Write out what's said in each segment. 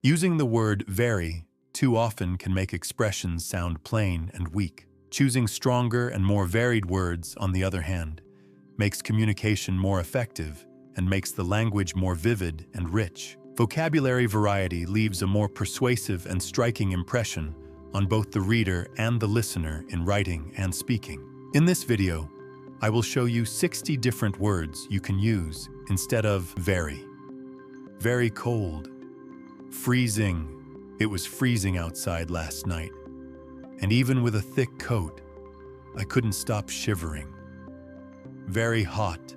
Using the word very too often can make expressions sound plain and weak. Choosing stronger and more varied words, on the other hand, makes communication more effective and makes the language more vivid and rich. Vocabulary variety leaves a more persuasive and striking impression on both the reader and the listener in writing and speaking. In this video, I will show you 60 different words you can use instead of very. Very cold. Freezing. It was freezing outside last night, and even with a thick coat, I couldn't stop shivering. Very hot.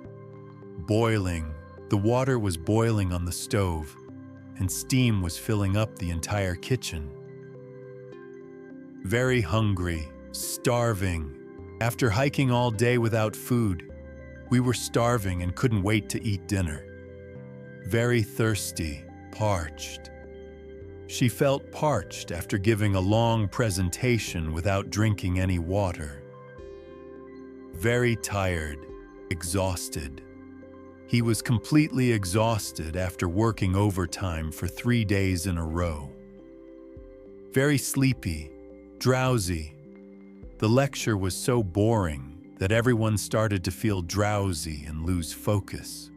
Boiling. The water was boiling on the stove, and steam was filling up the entire kitchen. Very hungry. Starving. After hiking all day without food, we were starving and couldn't wait to eat dinner. Very thirsty. Parched. She felt parched after giving a long presentation without drinking any water. Very tired, exhausted. He was completely exhausted after working overtime for 3 days in a row. Very sleepy, drowsy. The lecture was so boring that everyone started to feel drowsy and lose focus.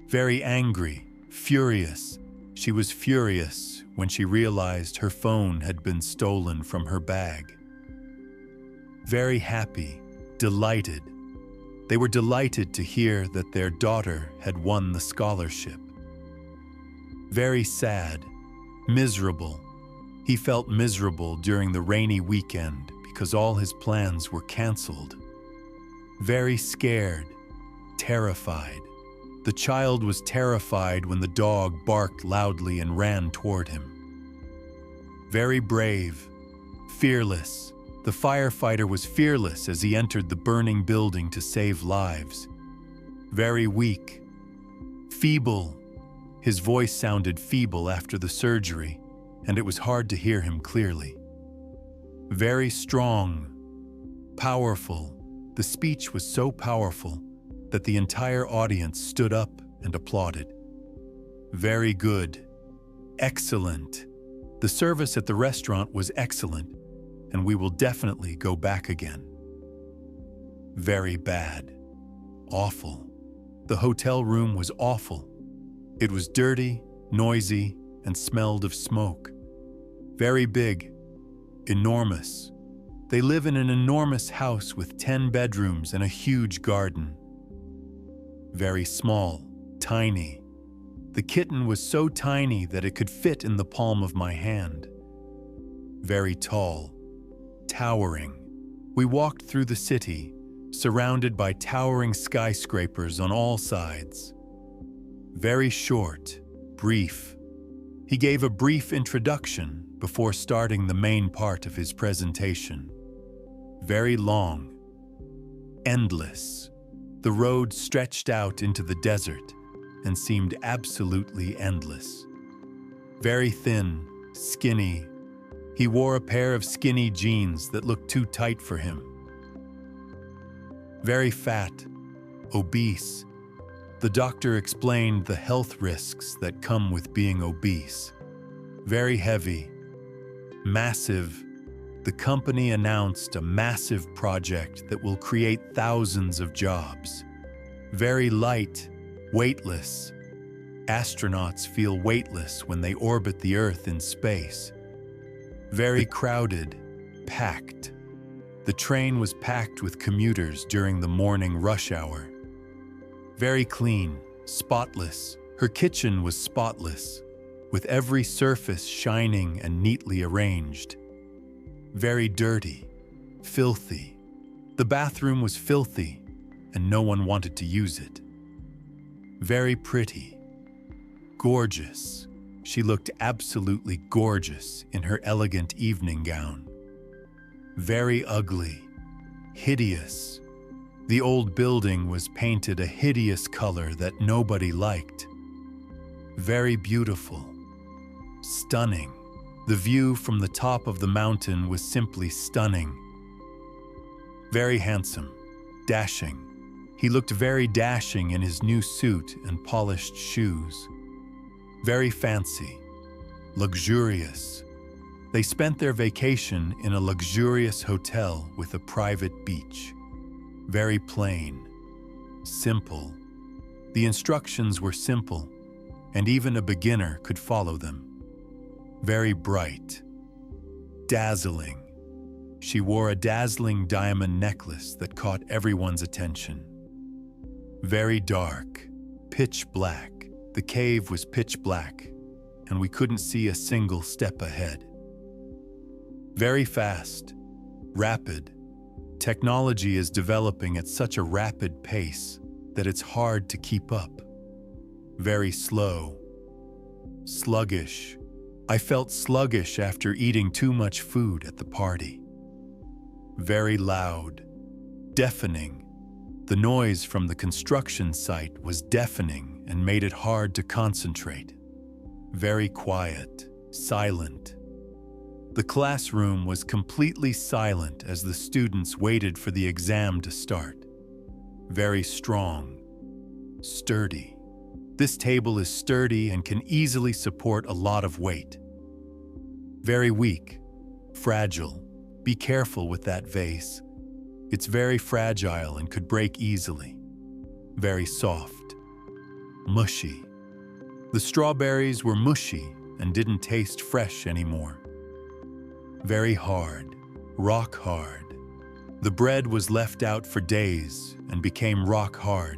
Very angry, furious. She was furious when she realized her phone had been stolen from her bag. Very happy, delighted. They were delighted to hear that their daughter had won the scholarship. Very sad, miserable. He felt miserable during the rainy weekend because all his plans were canceled. Very scared, terrified. The child was terrified when the dog barked loudly and ran toward him. Very brave, fearless. The firefighter was fearless as he entered the burning building to save lives. Very weak, feeble. His voice sounded feeble after the surgery, and it was hard to hear him clearly. Very strong, powerful. The speech was so powerful that the entire audience stood up and applauded. Very good. Excellent. The service at the restaurant was excellent, and we will definitely go back again. Very bad. Awful. The hotel room was awful. It was dirty, noisy, and smelled of smoke. Very big. Enormous. They live in an enormous house with 10 bedrooms and a huge garden. Very small, tiny. The kitten was so tiny that it could fit in the palm of my hand. Very tall, towering. We walked through the city, surrounded by towering skyscrapers on all sides. Very short, brief. He gave a brief introduction before starting the main part of his presentation. Very long, endless. The road stretched out into the desert and seemed absolutely endless. Very thin, skinny. He wore a pair of skinny jeans that looked too tight for him. Very fat, obese. The doctor explained the health risks that come with being obese. Very heavy, massive. The company announced a massive project that will create thousands of jobs. Very light, weightless. Astronauts feel weightless when they orbit the Earth in space. Very crowded, packed. The train was packed with commuters during the morning rush hour. Very clean, spotless. Her kitchen was spotless, with every surface shining and neatly arranged. Very dirty, filthy. The bathroom was filthy, and no one wanted to use it. Very pretty, gorgeous. She looked absolutely gorgeous in her elegant evening gown. Very ugly, hideous. The old building was painted a hideous color that nobody liked. Very beautiful, stunning. The view from the top of the mountain was simply stunning. Very handsome, dashing. He looked very dashing in his new suit and polished shoes. Very fancy, luxurious. They spent their vacation in a luxurious hotel with a private beach. Very plain, simple. The instructions were simple, and even a beginner could follow them. Very bright, dazzling. She wore a dazzling diamond necklace that caught everyone's attention. Very dark, pitch black. The cave was pitch black, and we couldn't see a single step ahead. Very fast, rapid. Technology is developing at such a rapid pace that it's hard to keep up. Very slow, sluggish. I felt sluggish after eating too much food at the party. Very loud, deafening. The noise from the construction site was deafening and made it hard to concentrate. Very quiet, silent. The classroom was completely silent as the students waited for the exam to start. Very strong, sturdy. This table is sturdy and can easily support a lot of weight. Very weak, fragile. Be careful with that vase. It's very fragile and could break easily. Very soft, mushy. The strawberries were mushy and didn't taste fresh anymore. Very hard, rock hard. The bread was left out for days and became rock hard.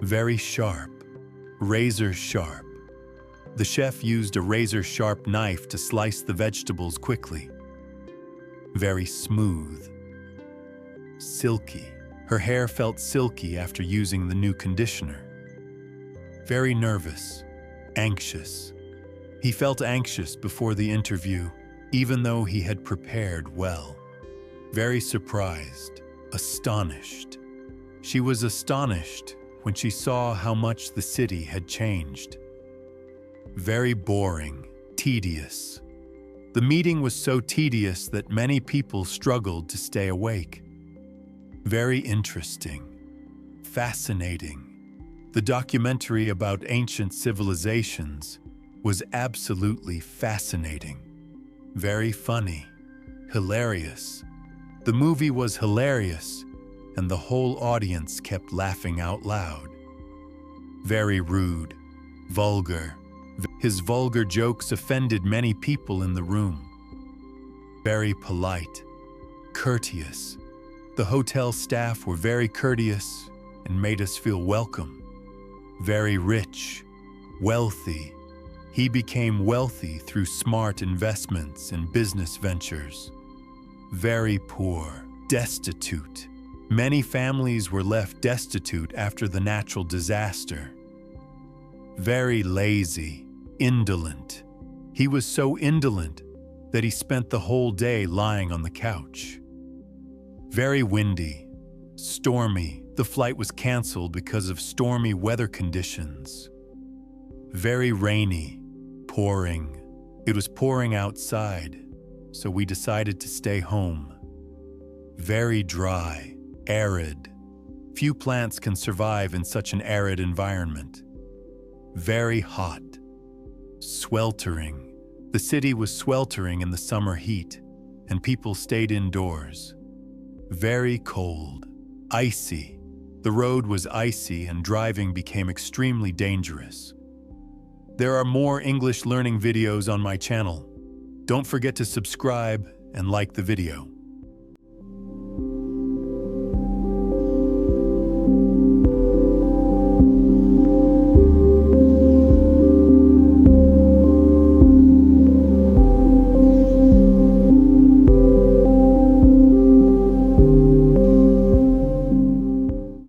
Very sharp, razor sharp. The chef used a razor-sharp knife to slice the vegetables quickly. Very smooth, silky. Her hair felt silky after using the new conditioner. Very nervous, anxious. He felt anxious before the interview, even though he had prepared well. Very surprised, astonished. She was astonished when she saw how much the city had changed. Very boring, tedious. The meeting was so tedious that many people struggled to stay awake. Very interesting, fascinating. The documentary about ancient civilizations was absolutely fascinating. Very funny, hilarious. The movie was hilarious, and the whole audience kept laughing out loud. Very rude, vulgar. His vulgar jokes offended many people in the room. Very polite, courteous. The hotel staff were very courteous and made us feel welcome. Very rich, wealthy. He became wealthy through smart investments and business ventures. Very poor, destitute. Many families were left destitute after the natural disaster. Very lazy, indolent. He was so indolent that he spent the whole day lying on the couch. Very windy, stormy. The flight was canceled because of stormy weather conditions. Very rainy, pouring. It was pouring outside, so we decided to stay home. Very dry, arid. Few plants can survive in such an arid environment. Very hot, sweltering. The city was sweltering in the summer heat, and people stayed indoors. Very cold, icy. The road was icy and driving became extremely dangerous. There are more English learning videos on my channel. Don't forget to subscribe and like the video.